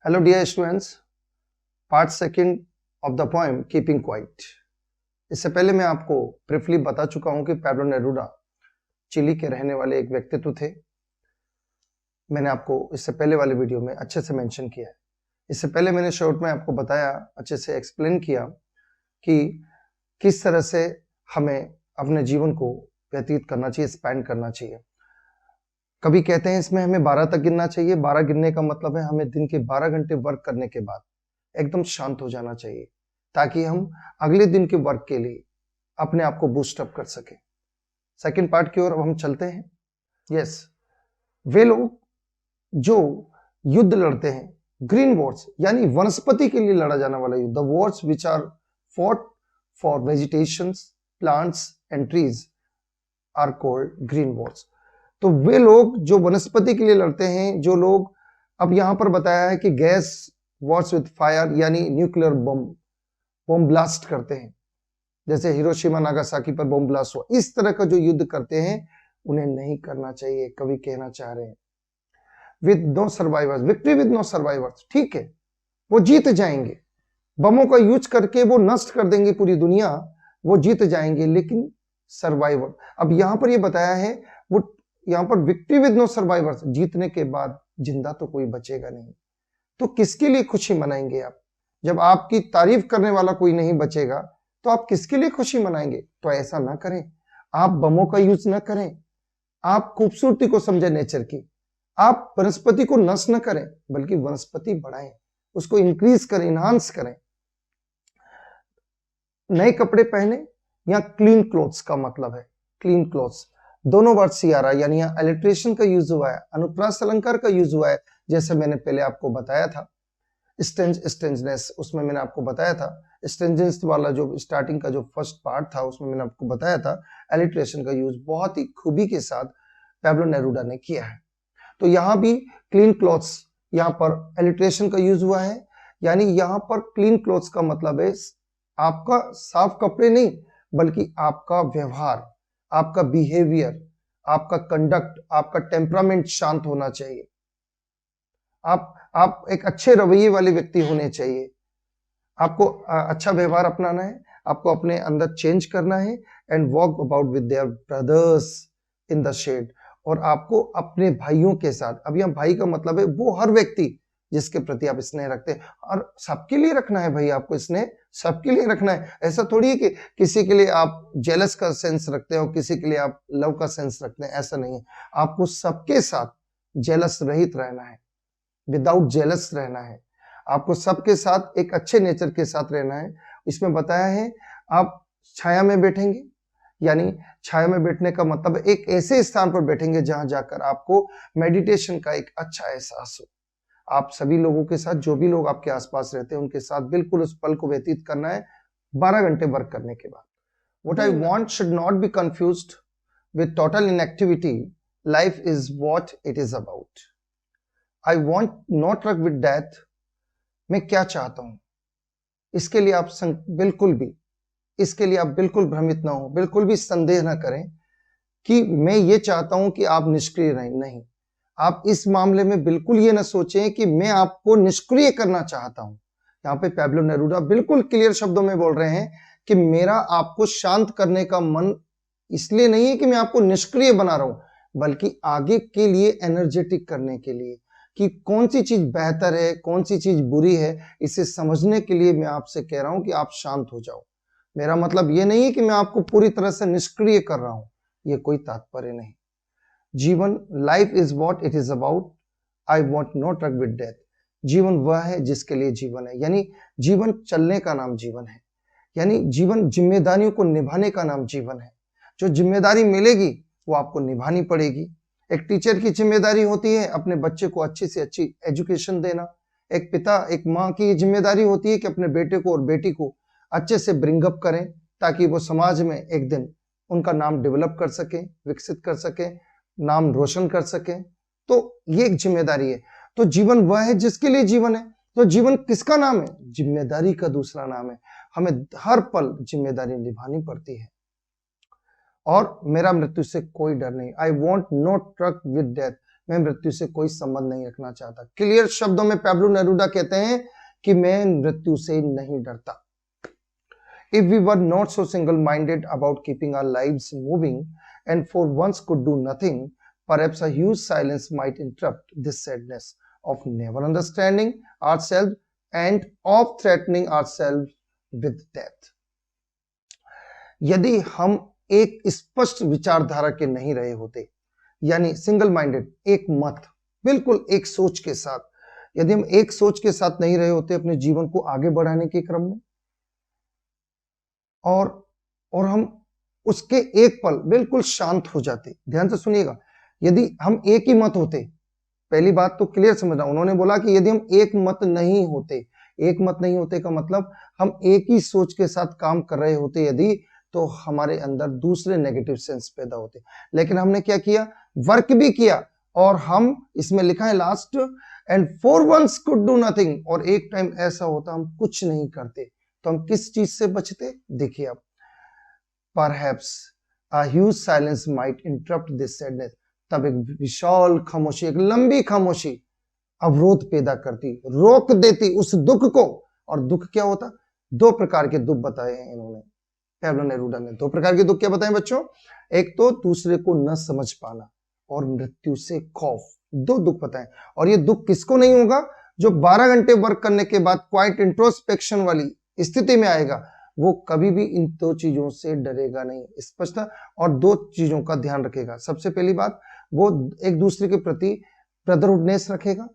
Hello dear students, part second of the poem keeping quiet. इससे पहले मैं आपको ब्रीफली बता चुका हूं कि पैब्लो नेरूदा चिली के रहने वाले एक व्यक्तित्व थे। मैंने आपको इससे पहले वाले वीडियो में अच्छे से मेंशन किया है। इससे पहले मैंने शॉर्ट में आपको बताया, अच्छे से एक्सप्लेन किया कि किस तरह से हमें अपने जीवन को व्यतीत करना चाहिए, स्पेंड करना चाहिए। कभी कहते हैं इसमें हमें 12 तक गिनना चाहिए। 12 गिनने का मतलब है हमें दिन के 12 घंटे वर्क करने के बाद एकदम शांत हो जाना चाहिए, ताकि हम अगले दिन के वर्क के लिए अपने आप को बूस्ट अप कर सके। सेकंड पार्ट की ओर अब हम चलते हैं। यस, वे लोग जो युद्ध लड़ते हैं, ग्रीन वॉर्स यानी वनस्पति के लिए लड़ा जाने वाला युद्ध, the wars which are fought for vegetations, plants and trees are called green wars. तो वे लोग जो वनस्पति के लिए लड़ते हैं, जो लोग, अब यहां पर बताया है कि गैस वॉर्स विद फायर यानी न्यूक्लियर बम ब्लास्ट करते हैं, जैसे हिरोशिमा नागासाकी पर बम ब्लास्ट हुआ। इस तरह का जो युद्ध करते हैं उन्हें नहीं करना चाहिए। कवि कहना चाह रहे हैं with no survivors, victory with no survivors. ठीक है, वो जीत जाएंगे, बमों का यूज करके वो नष्ट कर देंगे पूरी दुनिया, वो जीत जाएंगे, लेकिन सर्वाइवर। अब यहां पर ये बताया है, वो यहां पर विक्ट्री विद नो सर्वाइवर्स, जीतने के बाद जिंदा तो कोई बचेगा नहीं। तो किसके लिए खुशी मनाएंगे आप? जब आपकी तारीफ करने वाला कोई नहीं बचेगा तो आप किसके लिए खुशी मनाएंगे? तो ऐसा ना करें, आप बमों का यूज ना करें, आप खूबसूरती को समझें नेचर की, आप वनस्पति को नष्ट न करें, बल्कि वनस्पति बढ़ाएं, उसको इंक्रीज करें, इनहांस करें। नए कपड़े पहने या क्लीन क्लोथ्स का मतलब है क्लीन क्लोथ्स, दोनों वर्ड सी आ रहा है, यानी यहाँ इलेक्ट्रेशन का यूज हुआ है, अनुप्रास अलंकार का यूज हुआ है। जैसे मैंने पहले आपको बताया था स्टेंजनेस, उसमें मैंने आपको बताया था स्टेंजेंस वाला जो स्टार्टिंग का जो फर्स्ट पार्ट था, उसमें मैंने आपको बताया था एलिट्रेशन का यूज बहुत ही खूबी के साथ पैब्लो नेरूदा ने किया है। तो यहाँ भी क्लीन क्लॉथ्स, यहाँ पर एलिट्रेशन का यूज हुआ है, यानी यहाँ पर क्लीन क्लॉथ्स का मतलब है आपका साफ कपड़े नहीं, बल्कि आपका व्यवहार, आपका बिहेवियर, आपका कंडक्ट, आपका टेम्परामेंट शांत होना चाहिए। आप एक अच्छे रवैये वाले व्यक्ति होने चाहिए। आपको अच्छा व्यवहार अपनाना है, आपको अपने अंदर चेंज करना है and walk about with their brothers in the shade. और आपको अपने भाइयों के साथ, अब यहाँ भाई का मतलब है वो हर व्यक्ति जिसके प्रति आप स्नेह रखते हैं, और सबके लिए रखना है भाई, आपको स्नेह सबके लिए रखना है। ऐसा थोड़ी है कि किसी के लिए आप जेलस का सेंस रखते हो, किसी के लिए आप लव का सेंस रखते हैं, ऐसा नहीं है। आपको सबके साथ जेलस रहित रहना है, विदाउट जेलस रहना है, आपको सबके साथ एक अच्छे नेचर के साथ रहना है। इसमें बताया है आप छाया में बैठेंगे, यानी छाया में बैठने का मतलब एक ऐसे स्थान पर बैठेंगे जहां जाकर आपको मेडिटेशन का एक अच्छा एहसास हो। आप सभी लोगों के साथ, जो भी लोग आपके आसपास रहते हैं उनके साथ बिल्कुल उस पल को व्यतीत करना है 12 घंटे वर्क करने के बाद। What I want should not be confused with total inactivity. Life is what it is about. I want not truck with death. मैं क्या चाहता हूं, इसके लिए आप इसके लिए आप बिल्कुल भ्रमित ना हो, बिल्कुल भी संदेह ना करें कि मैं ये चाहता हूं कि आप निष्क्रिय रहें। नहीं, आप इस मामले में बिल्कुल ये ना सोचें कि मैं आपको निष्क्रिय करना चाहता हूं। यहाँ पे पैब्लो नेरूदा बिल्कुल क्लियर शब्दों में बोल रहे हैं कि मेरा आपको शांत करने का मन इसलिए नहीं है कि मैं आपको निष्क्रिय बना रहा हूं, बल्कि आगे के लिए एनर्जेटिक करने के लिए, कि कौन सी चीज बेहतर है, कौन सी चीज बुरी है, इसे समझने के लिए मैं आपसे कह रहा हूं कि आप शांत हो जाओ। मेरा मतलब ये नहीं है कि मैं आपको पूरी तरह से निष्क्रिय कर रहा हूं, ये कोई तात्पर्य नहीं। जीवन, life is what it is about. I want not truck with death. जीवन वह है जिसके लिए जीवन है, यानी जीवन चलने का नाम जीवन है, यानी जीवन जिम्मेदारियों को निभाने का नाम जीवन है। जो जिम्मेदारी मिलेगी वो आपको निभानी पड़ेगी। एक टीचर की जिम्मेदारी होती है अपने बच्चे को अच्छी से अच्छी एजुकेशन देना। एक पिता, एक माँ की जिम्मेदारी होती है कि अपने बेटे को और बेटी को अच्छे से ब्रिंग अप करें, ताकि वो समाज में एक दिन उनका नाम डेवलप कर सके, विकसित कर सके, नाम रोशन कर सके। तो ये एक जिम्मेदारी है। तो जीवन वह है जिसके लिए जीवन है। तो जीवन किसका नाम है? जिम्मेदारी का दूसरा नाम है। हमें हर पल जिम्मेदारी निभानी पड़ती है, और मेरा मृत्यु से कोई डर नहीं। I want not truck with death. मैं मृत्यु से कोई संबंध नहीं रखना चाहता। क्लियर शब्दों में पैब्लो नेरूदा कहते हैं कि मैं मृत्यु से नहीं डरता। If we were not so single-minded about keeping our lives moving and for once could do nothing, perhaps a huge silence might interrupt this sadness of never understanding ourselves and of threatening ourselves with death. यदि हम एक स्पष्ट विचारधारा के नहीं रहे होते, यानी सिंगल माइंडेड, एक मत, बिल्कुल एक सोच के साथ, यदि हम एक सोच के साथ नहीं रहे होते अपने जीवन को आगे बढ़ाने के क्रम में, और हम उसके एक पल बिल्कुल शांत हो जाते। ध्यान से सुनिएगा, यदि हम एक ही मत होते, पहली बात तो क्लियर समझना, उन्होंने बोला कि यदि हम एक मत नहीं होते, एक मत नहीं होते का मतलब हम एक ही सोच के साथ काम कर रहे होते यदि, तो हमारे अंदर दूसरे नेगेटिव सेंस पैदा होते। लेकिन हमने क्या किया, वर्क भी किया, और हम इसमें लिखा है last, and for once could do nothing, और एक टाइम ऐसा होता हम कुछ नहीं करते, तो हम किस चीज से बचते? देखिए आप, perhaps a huge silence might interrupt this sadness, तब एक विशाल खामोशी, एक लंबी खामोशी अवरोध पैदा करती, रोक देती उस दुख को। और दुख क्या होता? दो प्रकार के दुख बताए हैं इन्होंने, पैब्लो नेरूदा ने दो प्रकार के दुख क्या बताए बच्चों? एक तो दूसरे को न समझ पाना और मृत्यु से खौफ, दो दुख बताए। और ये दुख किसको नहीं होगा? जो 12 घंटे वर्क करने के बाद क्वाइट इंट्रोस्पेक्शन वाली स्थिति में आएगा, वो कभी भी इन दो चीजों से डरेगा नहीं, स्पष्टता, और दो चीजों का ध्यान रखेगा। सबसे पहली बात, वो एक दूसरे के प्रति ब्रदरहुडनेस रखेगा,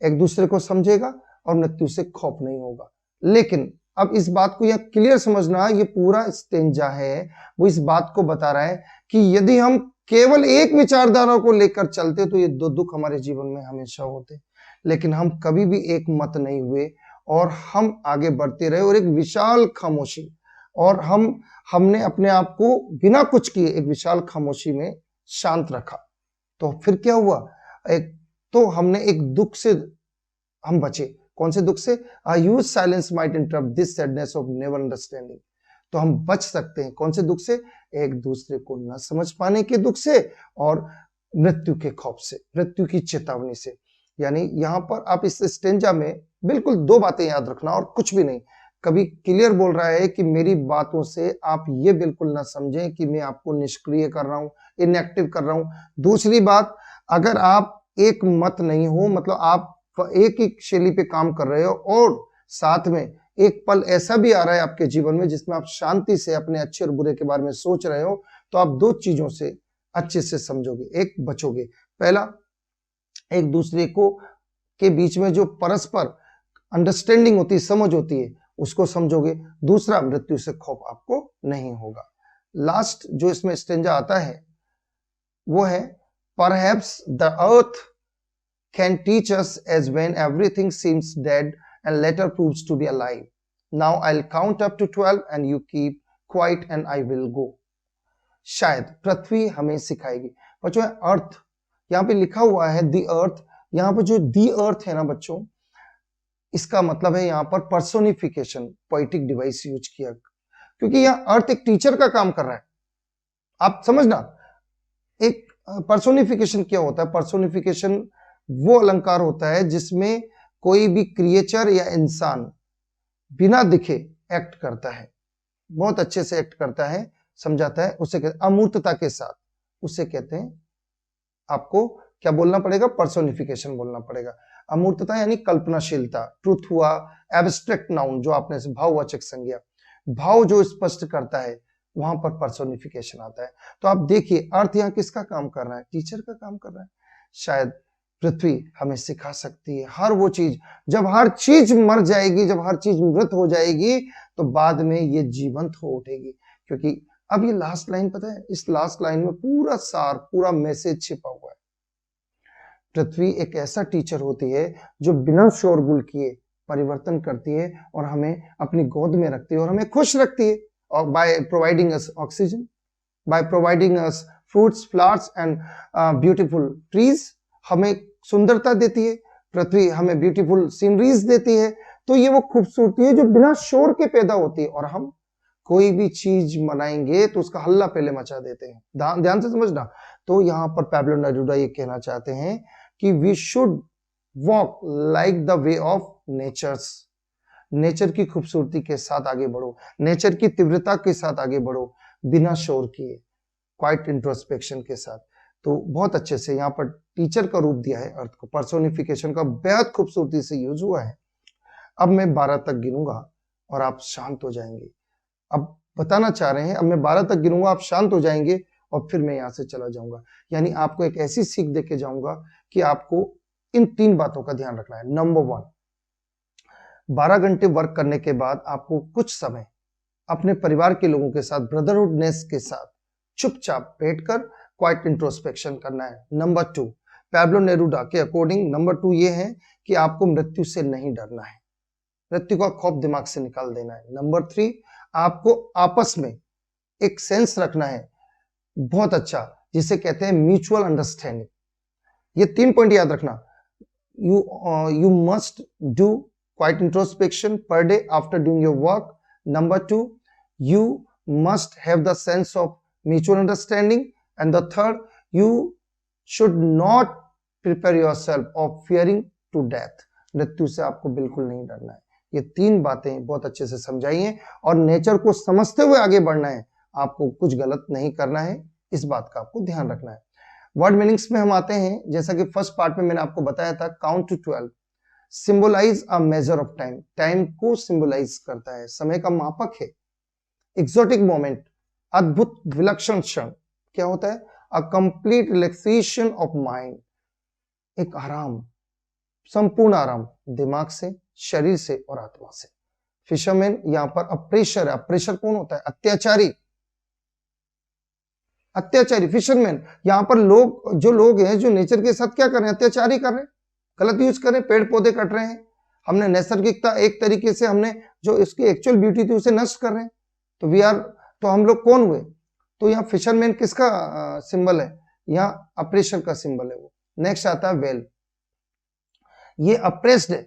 एक दूसरे को समझेगा, और मृत्यु से खौफ नहीं होगा। लेकिन अब इस बात को यह क्लियर समझना, ये पूरा स्टेंजा है वो इस बात को बता रहा है कि यदि हम केवल एक विचारधारा को लेकर चलते तो ये दो दुख हमारे जीवन में हमेशा होते। लेकिन हम कभी भी एक मत नहीं हुए और हम आगे बढ़ते रहे, और एक विशाल खामोशी, और हमने अपने आप को बिना कुछ किए एक विशाल खामोशी में शांत रखा। तो फिर क्या हुआ? एक तो हमने एक दुख से हम बचे। कौन से दुख से? A huge silence might interrupt this sadness of never understanding. तो हम बच सकते हैं कौन से दुख से? एक दूसरे को न समझ पाने के दुख से और मृत्यु के खौफ से, मृत्यु की चेतावनी से। यानी यहां पर आप इस स्टेंजा में बिल्कुल दो बातें याद रखना और कुछ भी नहीं। कभी क्लियर बोल रहा है कि मेरी बातों से आप ये बिल्कुल ना समझें कि मैं आपको निष्क्रिय कर रहा हूं, इनएक्टिव कर रहा हूं। दूसरी बात, अगर आप एक मत नहीं हो, मतलब आप एक ही शैली पे काम कर रहे हो और साथ में एक पल ऐसा भी आ रहा है आपके जीवन में जिसमें आप शांति से अपने अच्छे और बुरे के बारे में सोच रहे हो, तो आप दो चीजों से अच्छे से समझोगे, एक बचोगे। पहला, एक दूसरे को के बीच में जो परस्पर अंडरस्टैंडिंग होती है, समझ होती है, उसको समझोगे। दूसरा, मृत्यु से खौफ आपको नहीं होगा। लास्ट जो इसमें स्टेंजा आता है वो है, perhaps the earth can teach us as when everything seems dead and later proves to be alive. Now I'll count up to 12 and you keep quiet and I will go. शायद पृथ्वी हमें सिखाएगी। बच्चों, अर्थ यहाँ पे लिखा हुआ है दी अर्थ, यहाँ पे जो दी अर्थ है ना बच्चों, इसका मतलब है यहाँ पर पर्सोनिफिकेशन, पोएटिक डिवाइस यूज किया, क्योंकि यहाँ अर्थ एक टीचर का काम कर रहा है। आप समझना, एक पर्सोनिफिकेशन क्या होता है? पर्सोनिफिकेशन वो अलंकार होता है जिसमें कोई भी क्रिएचर या इंसान बिना दिखे एक्ट करता है, बहुत अच्छे से एक्ट करता है, समझाता है, उसे कहते हैं अमूर्तता के साथ, उसे कहते हैं, आपको क्या बोलना पड़ेगा? पर्सोनिफिकेशन बोलना पड़ेगा। अमूर्तता यानी कल्पनाशीलता। ट्रुथ हुआ एब्स्ट्रैक्ट नाउन, जो आपने भाववाचक संज्ञा, भाव जो स्पष्ट करता है, वहां पर पर्सोनिफिकेशन आता है। तो आप देखिए, अर्थ यहाँ किसका काम कर रहा है? टीचर का काम कर रहा है। शायद पृथ्वी हमें सिखा सकती है हर वो चीज, जब हर चीज मर जाएगी, जब हर चीज मृत हो जाएगी, तो बाद में ये जीवंत हो उठेगी। क्योंकि अब ये लास्ट लाइन पता है, इस लास्ट लाइन में पूरा सार, पूरा मैसेज छिपा हुआ है। पृथ्वी एक ऐसा टीचर होती है जो बिना शोरगुल किए परिवर्तन करती है और हमें अपनी गोद में रखती है और हमें खुश रखती है, और by providing us oxygen, by providing us fruits, flowers and beautiful trees, हमें सुंदरता देती है। पृथ्वी हमें ब्यूटीफुल सीनरीज देती है। तो ये वो खूबसूरती है जो बिना शोर के पैदा होती है, और हम कोई भी चीज मनाएंगे तो उसका हल्ला पहले मचा देते हैं। ध्यान से समझना। तो यहाँ पर पैब्लो नेरूदा ये कहना चाहते हैं कि we should walk like the way of natures. Nature की खूबसूरती के साथ आगे बढ़ो, नेचर की तीव्रता के साथ आगे बढ़ो, बिना शोर किए, क्वाइट इंट्रोस्पेक्शन के साथ। तो बहुत अच्छे से यहाँ पर टीचर का रूप दिया है अर्थ को, पर्सोनिफिकेशन का बेहद खूबसूरती से यूज हुआ है। अब मैं 12 तक गिनूंगा और आप शांत हो जाएंगे। अब बताना चाह रहे हैं, अब मैं 12 तक गिनूंगा, आप शांत हो जाएंगे और फिर मैं यहाँ से चला जाऊंगा। यानी आपको एक ऐसी सीख दे के जाऊंगा कि आपको इन 3 बातों का ध्यान रखना है। नंबर 1, 12 घंटे वर्क करने के बाद आपको कुछ समय अपने परिवार के लोगों के साथ, ब्रदरहुडनेस के साथ चुपचाप बैठकर क्वाइट इंट्रोस्पेक्शन करना है। नंबर 2, पैब्लो नेरूदा के अकॉर्डिंग नंबर 2 ये है कि आपको मृत्यु से नहीं डरना है, मृत्यु का खौफ दिमाग से निकाल देना है। नंबर 3, आपको आपस में एक सेंस रखना है बहुत अच्छा, जिसे कहते हैं म्यूचुअल अंडरस्टैंडिंग। ये 3 पॉइंट याद रखना। You must do quite introspection per day after doing your work. Number 2, you must have the sense of mutual understanding, and the third, you should not prepare yourself of fearing to death। मृत्यु से आपको बिल्कुल नहीं डरना है। ये 3 बातें बहुत अच्छे से समझाई हैं और नेचर को समझते हुए आगे बढ़ना है। आपको कुछ गलत नहीं करना है, इस बात का आपको ध्यान रखना है। वर्ड मीनिंग्स में हम आते हैं। जैसा कि फर्स्ट पार्ट में मैंने आपको बताया था, count to 12 symbolize a measure of time, time को सिंबलाइज करता है, समय का मापक है। एक्सोटिक मोमेंट, अद्भुत विलक्षण क्षण, क्या होता है? A complete relaxation of mind, एक आराम, संपूर्ण आराम दिमाग से, शरीर से और आत्मा से। फिशरमैन, यहाँ पर अप्रेशर है। अप्रेशर कौन होता है? अत्याचारी। अत्याचारी फिशरमैन, यहाँ पर लोग, जो लोग हैं जो नेचर के साथ क्या कर रहे हैं? अत्याचारी कर रहे हैं, गलत यूज कर रहे हैं, पेड़ पौधे कट रहे हैं। हमने नैसर्गिकता एक तरीके से, हमने जो इसकी एक्चुअल ब्यूटी थी उसे नष्ट कर रहे हैं। तो वी आर, तो हम लोग कौन हुए? तो यहाँ फिशरमैन किसका सिंबल है? यहाँ अप्रेशर का सिंबल है वो। नेक्स्ट आता है वेल, ये अप्रेस्ड है,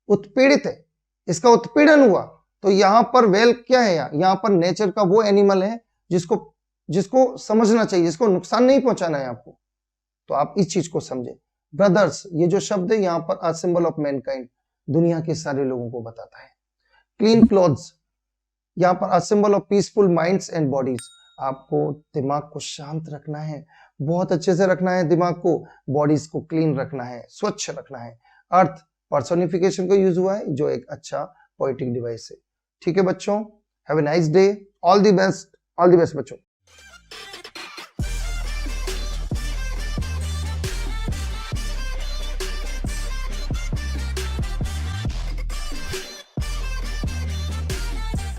उत्पीड़ित है, इसका उत्पीड़न हुआ। तो यहाँ पर वेल क्या है? यहाँ पर नेचर का वो एनिमल है जिसको समझना चाहिए, जिसको नुकसान नहीं पहुंचाना है आपको। तो आप इस चीज को समझे। ब्रदर्स, ये जो शब्द है यहाँ पर, अ सिंबल ऑफ मैनकाइंड, दुनिया के सारे लोगों को बताता है। क्लीन क्लोथ्स, यहाँ पर a symbol of peaceful minds and bodies, आपको दिमाग को शांत रखना है, बहुत अच्छे से रखना है दिमाग को, बॉडीज को क्लीन रखना है, स्वच्छ रखना है। अर्थ पर्सोनिफिकेशन का यूज हुआ है, जो एक अच्छा पोएटिक डिवाइस है। ठीक है बच्चों, have a nice day, all the best, all the best बच्चों।